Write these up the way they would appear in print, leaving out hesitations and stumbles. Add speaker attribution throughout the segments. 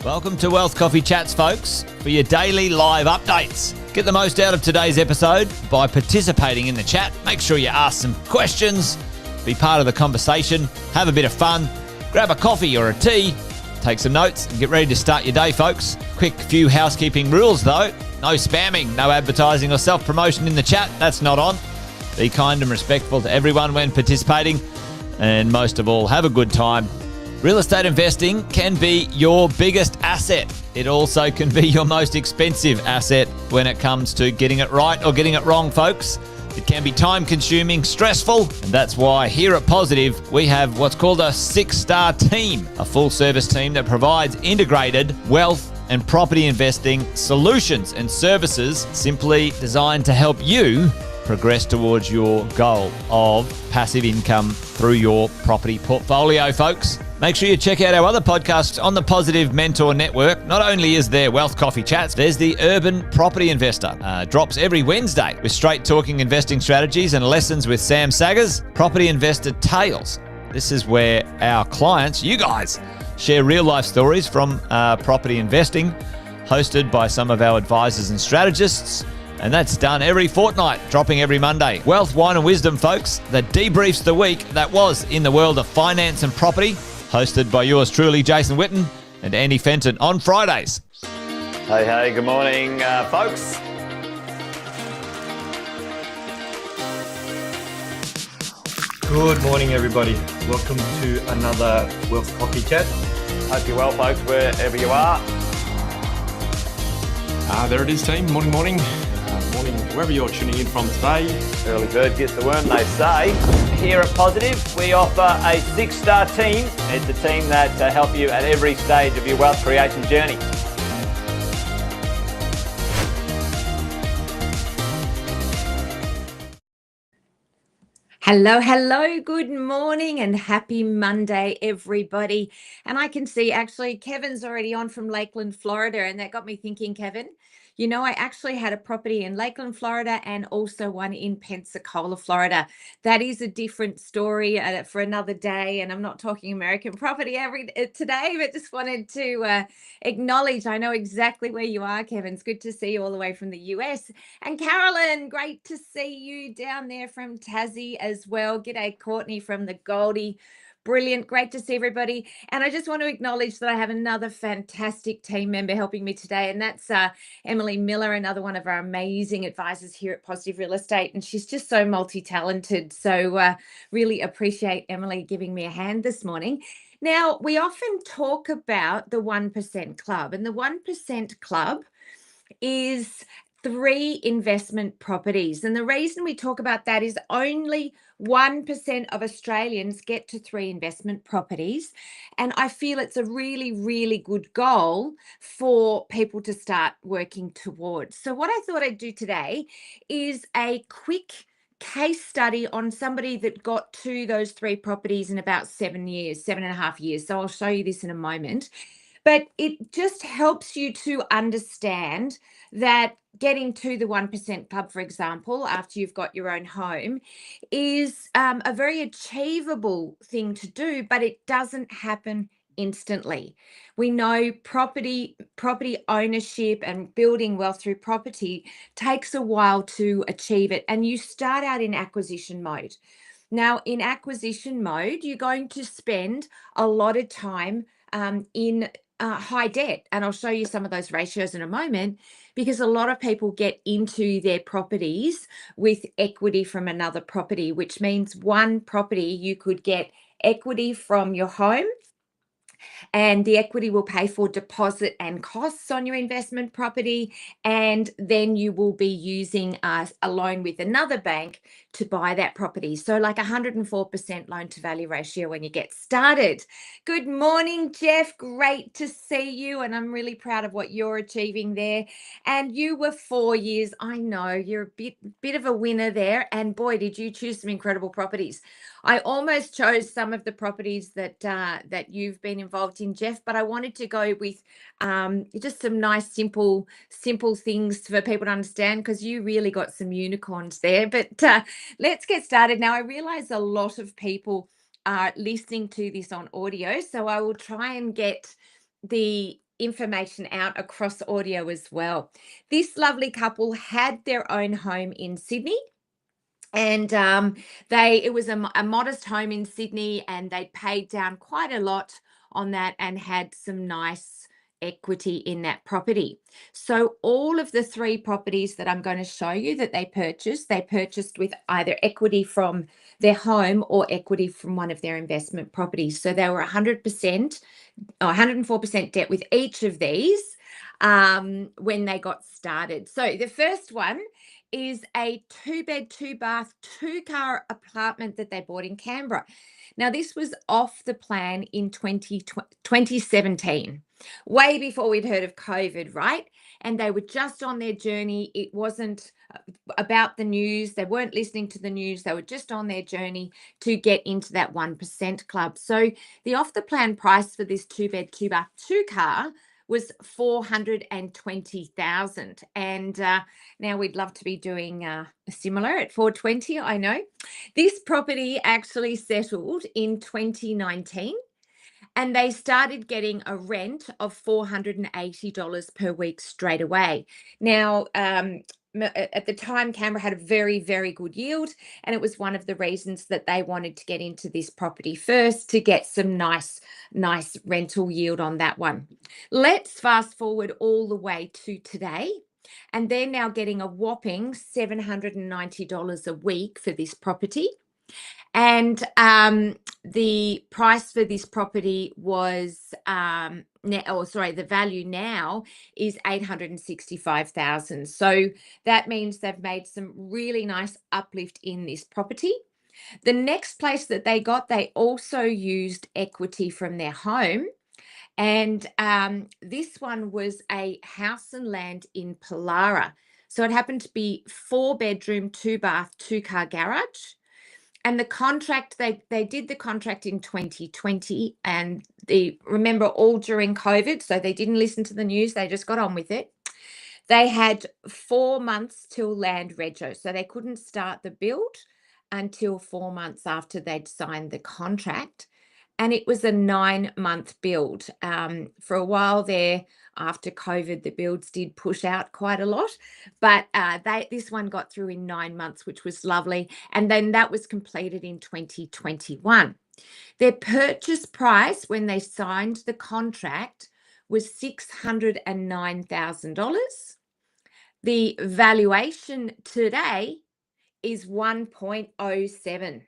Speaker 1: Welcome to Wealth Coffee Chats, folks, for your daily live updates. Get the most out of today's episode by participating in the chat. Make sure you ask some questions, be part of the conversation, have a bit of fun, grab a coffee or a tea, take some notes, and get ready to start your day, folks. Quick few housekeeping rules, though. No spamming, no advertising or self-promotion in the chat. That's not on. Be kind and respectful to everyone when participating. And most of all, have a good time. Real estate investing can be your biggest asset. It also can be your most expensive asset when it comes to getting it right or getting it wrong, folks. It can be time-consuming, stressful, and that's why here at Positive, we have what's called a 6-star team, a full-service team that provides integrated wealth and property investing solutions and services simply designed to help you progress towards your goal of passive income through your property portfolio, folks. Make sure you check out our other podcasts on the Positive Mentor Network. Not only is there Wealth Coffee Chats, there's the Urban Property Investor. Drops every Wednesday with straight talking investing strategies and lessons with Sam Saggers. Property Investor Tales. This is where our clients, you guys, share real life stories from property investing, hosted by some of our advisors and strategists. And that's done every fortnight, dropping every Monday. Wealth, Wine and Wisdom, folks, that debriefs the week that was in the world of finance and property, hosted by yours truly, Jason Witten and Andy Fenton on Fridays. Hey, good morning, folks.
Speaker 2: Good morning, everybody. Welcome to another Wealth Coffee Chat.
Speaker 1: Hope you're well, folks, wherever you are.
Speaker 3: There it is, team. Morning. Morning, wherever you're tuning in from today.
Speaker 1: Early bird gets the worm, they say. Here at Positive, we offer a 6-star team. It's a team that help you at every stage of your wealth creation journey.
Speaker 4: Hello, good morning and happy Monday, everybody. And I can see actually Kevin's already on from Lakeland, Florida, and that got me thinking, Kevin, you know, I actually had a property in Lakeland, Florida, and also one in Pensacola, Florida. That is a different story for another day, and I'm not talking American property today, but just wanted to acknowledge I know exactly where you are, Kevin. It's good to see you all the way from the US. And Carolyn, great to see you down there from Tassie as well. G'day, Courtney from the Goldie. Brilliant. Great to see everybody. And I just want to acknowledge that I have another fantastic team member helping me today, and that's Emily Miller, another one of our amazing advisors here at Positive Real Estate. And she's just so multi-talented. So really appreciate Emily giving me a hand this morning. Now, we often talk about the 1% Club, and the 1% Club is 3 investment properties. And the reason we talk about that is only 1% of Australians get to 3 investment properties. And I feel it's a really, really good goal for people to start working towards. So what I thought I'd do today is a quick case study on somebody that got to those 3 properties in about 7.5 years. So I'll show you this in a moment. But it just helps you to understand that getting to the 1% Club, for example, after you've got your own home, is a very achievable thing to do, but it doesn't happen instantly. We know property ownership and building wealth through property takes a while to achieve it, and you start out in acquisition mode. Now, in acquisition mode, you're going to spend a lot of time in high debt. And I'll show you some of those ratios in a moment, because a lot of people get into their properties with equity from another property, which means one property you could get equity from your home, and the equity will pay for deposit and costs on your investment property. And then you will be using a loan with another bank to buy that property. So like 104% loan to value ratio when you get started. Good morning, Jeff. Great to see you. And I'm really proud of what you're achieving there. And you were 4 years. I know you're a bit of a winner there. And boy, did you choose some incredible properties. I almost chose some of the properties that you've been involved in, Jeff, but I wanted to go with just some nice, simple things for people to understand, because you really got some unicorns there. But let's get started. Now, I realize a lot of people are listening to this on audio, so I will try and get the information out across audio as well. This lovely couple had their own home in Sydney. And it was a modest home in Sydney, and they paid down quite a lot on that and had some nice equity in that property. So all of the 3 properties that I'm going to show you that they purchased with either equity from their home or equity from one of their investment properties. So they were 100% or 104% debt with each of these when they got started. So the first one is a 2-bed, 2-bath, 2-car apartment that they bought in Canberra. Now, this was off the plan in 2017, way before we'd heard of COVID, right? And they were just on their journey. It wasn't about the news. They weren't listening to the news. They were just on their journey to get into that 1% club. So the off the plan price for this 2-bed, 2-bath, 2-car was $420,000. And now we'd love to be doing similar at $420, I know. This property actually settled in 2019, and they started getting a rent of $480 per week straight away. Now, at the time, Canberra had a very, very good yield, and it was one of the reasons that they wanted to get into this property first to get some nice rental yield on that one. Let's fast forward all the way to today, and they're now getting a whopping $790 a week for this property. And the price for this property was the value now is $865,000. So that means they've made some really nice uplift in this property. The next place that they also used equity from their home. And this one was a house and land in Pallara. So it happened to be 4-bedroom, 2-bath, 2-car garage. And the contract, they did the contract in 2020, and remember, all during COVID, so they didn't listen to the news, they just got on with it. They had 4 months till land rego, so they couldn't start the build until 4 months after they'd signed the contract. And it was a 9-month build. For a while there, after COVID, the builds did push out quite a lot, but this one got through in 9 months, which was lovely. And then that was completed in 2021. Their purchase price when they signed the contract was $609,000. The valuation today is 1.07.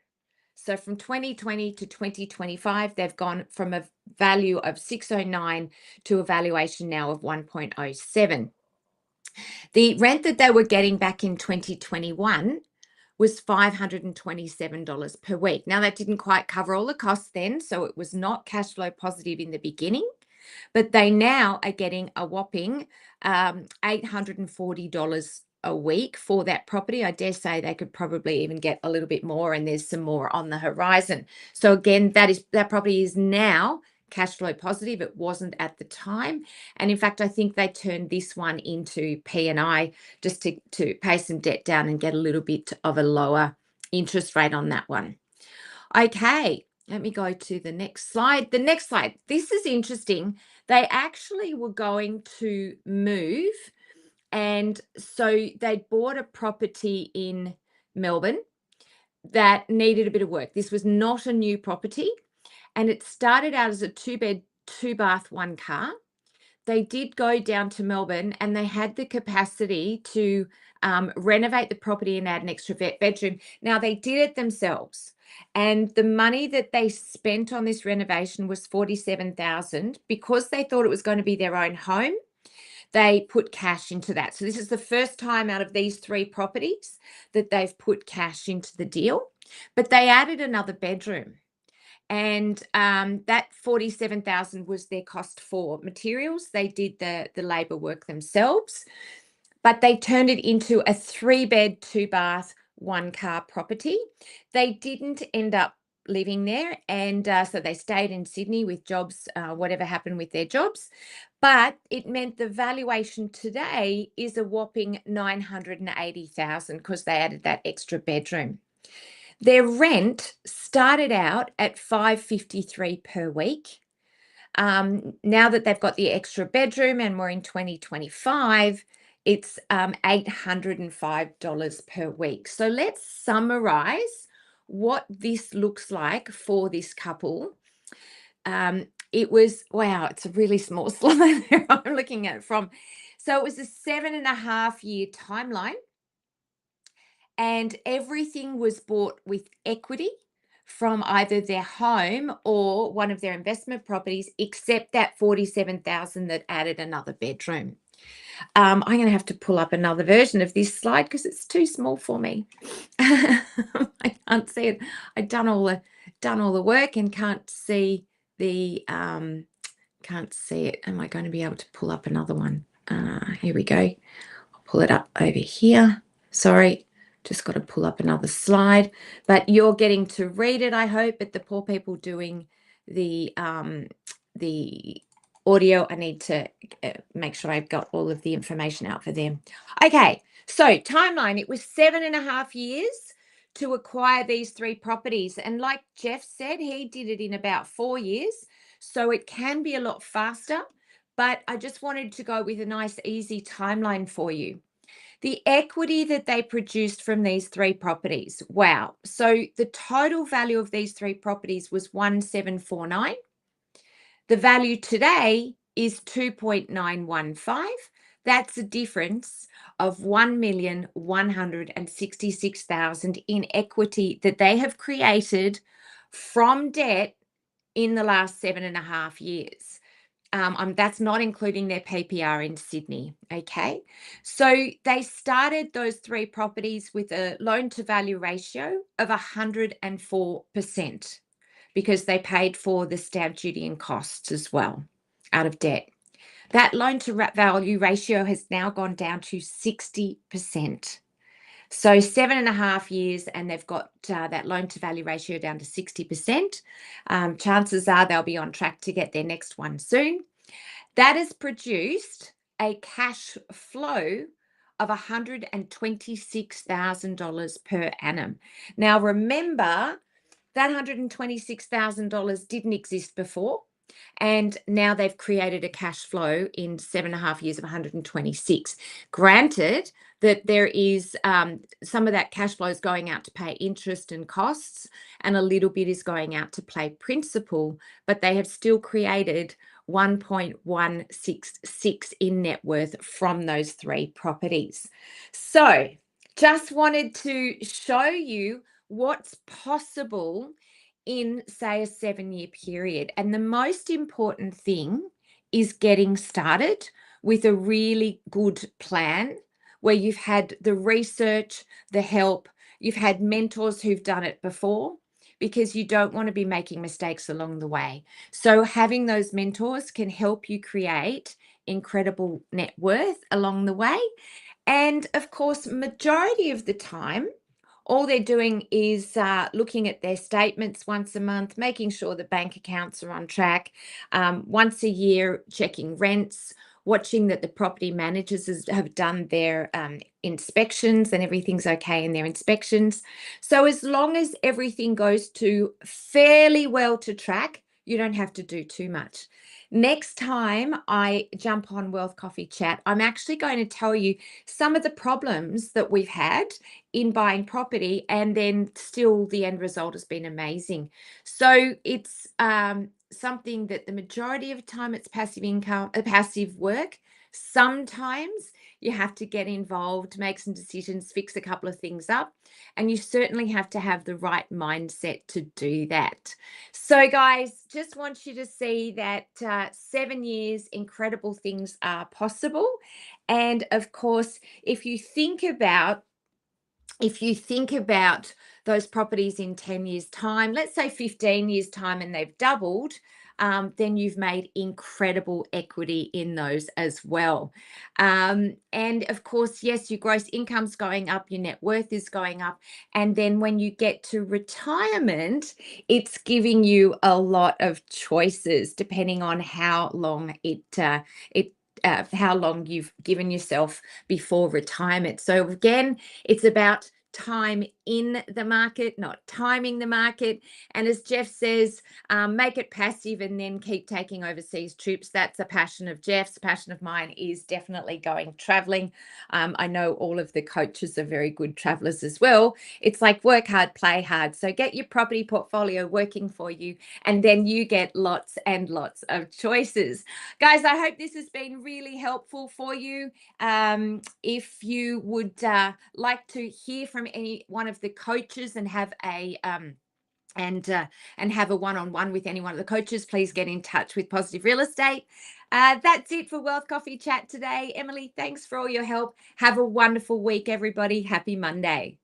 Speaker 4: So from 2020 to 2025, they've gone from a value of 609 to a valuation now of 1.07. The rent that they were getting back in 2021 was $527 per week. Now, that didn't quite cover all the costs then, so it was not cash flow positive in the beginning, but they now are getting a whopping $840 a week for that property. I dare say they could probably even get a little bit more, and there's some more on the horizon. So again, that property is now cash flow positive. It wasn't at the time, and in fact, I think they turned this one into P&I just to pay some debt down and get a little bit of a lower interest rate on that one. Okay, let me go to the next slide. The next slide. This is interesting. They actually were going to move. And so they bought a property in Melbourne that needed a bit of work. This was not a new property, and it started out as a 2-bed, 2-bath, 1-car. They did go down to Melbourne, and they had the capacity to renovate the property and add an extra bedroom. Now, they did it themselves, and the money that they spent on this renovation was $47,000 because they thought it was going to be their own home. They put cash into that. So this is the first time out of these 3 properties that they've put cash into the deal, but they added another bedroom. And that $47,000 was their cost for materials. They did the labor work themselves, but they turned it into a 3-bed, 2-bath, 1-car property. They didn't end up living there, and so they stayed in Sydney with jobs, whatever happened with their jobs. But it meant the valuation today is a whopping $980,000 because they added that extra bedroom. Their rent started out at $553 per week. Now that they've got the extra bedroom and we're in 2025, it's $805 per week. So let's summarize what this looks like for this couple. It was, wow, it's a really small slide there I'm looking at it from. So it was a 7.5-year timeline, and everything was bought with equity from either their home or one of their investment properties, except that $47,000 that added another bedroom. I'm going to have to pull up another version of this slide because it's too small for me. I can't see it. I've done all the work and can't see it. Am I going to be able to pull up another one? Here we go. I'll pull it up over here. Sorry. Just got to pull up another slide, but you're getting to read it, I hope. But the poor people doing the audio, I need to make sure I've got all of the information out for them. Okay, so timeline, it was 7.5 years to acquire these 3 properties. And like Jeff said, he did it in about 4 years. So it can be a lot faster, but I just wanted to go with a nice, easy timeline for you. The equity that they produced from these 3 properties, wow. So the total value of these 3 properties was 1,749. The value today is 2.915. That's a difference of 1,166,000 in equity that they have created from debt in the last 7.5 years. That's not including their PPR in Sydney. Okay. So they started those 3 properties with a loan to value ratio of 104% because they paid for the stamp duty and costs as well out of debt. That loan to value ratio has now gone down to 60%. So 7.5 years, and they've got that loan to value ratio down to 60%. Chances are they'll be on track to get their next one soon. That has produced a cash flow of $126,000 per annum. Now, remember, that $126,000 didn't exist before. And now they've created a cash flow in 7.5 years of 126. Granted that there is some of that cash flow is going out to pay interest and costs, and a little bit is going out to pay principal, but they have still created 1.166 in net worth from those 3 properties. So just wanted to show you what's possible in, say, a 7-year period. And the most important thing is getting started with a really good plan where you've had the research, the help, you've had mentors who've done it before, because you don't want to be making mistakes along the way. So having those mentors can help you create incredible net worth along the way. And of course, majority of the time, all they're doing is looking at their statements once a month, making sure the bank accounts are on track, once a year, checking rents, watching that the property managers have done their inspections and everything's okay in their inspections. So as long as everything goes to fairly well to track, you don't have to do too much. Next time I jump on Wealth Coffee Chat, I'm actually going to tell you some of the problems that we've had in buying property, and then still the end result has been amazing. So it's something that the majority of the time it's passive income, passive work. Sometimes you have to get involved, make some decisions, fix a couple of things up, and you certainly have to have the right mindset to do that. So guys, just want you to see that 7 years, incredible things are possible. And of course, if you think about those properties in 10 years' time, let's say 15 years' time, and they've doubled, then you've made incredible equity in those as well. And of course, yes, your gross income's going up, your net worth is going up. And then when you get to retirement, it's giving you a lot of choices depending on how long how long you've given yourself before retirement. So again, it's about time in the market, not timing the market. And as Jeff says, make it passive and then keep taking overseas trips. That's a passion of Jeff's. Passion of mine is definitely going traveling. I know all of the coaches are very good travelers as well. It's like work hard, play hard. So get your property portfolio working for you, and then you get lots and lots of choices. Guys, I hope this has been really helpful for you. If you would like to hear from any one of the coaches and have a have a one-on-one with any one of the coaches, please get in touch with Positive Real Estate. That's it for Wealth Coffee Chat today. Emily, thanks for all your help. Have a wonderful week, everybody. Happy Monday.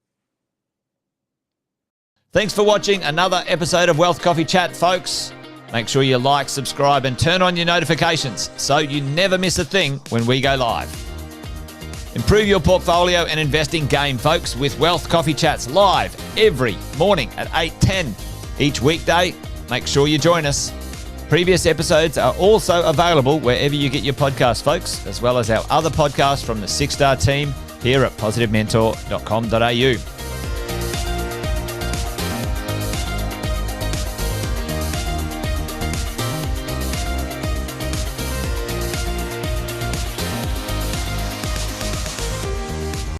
Speaker 1: Thanks for watching another episode of Wealth Coffee Chat, folks. Make sure you like, subscribe, and turn on your notifications so you never miss a thing when we go live. Improve your portfolio and investing game, folks, with Wealth Coffee Chats live every morning at 8:10 each weekday. Make sure you join us. Previous episodes are also available wherever you get your podcasts, folks, as well as our other podcasts from the 6-Star team here at positivementor.com.au.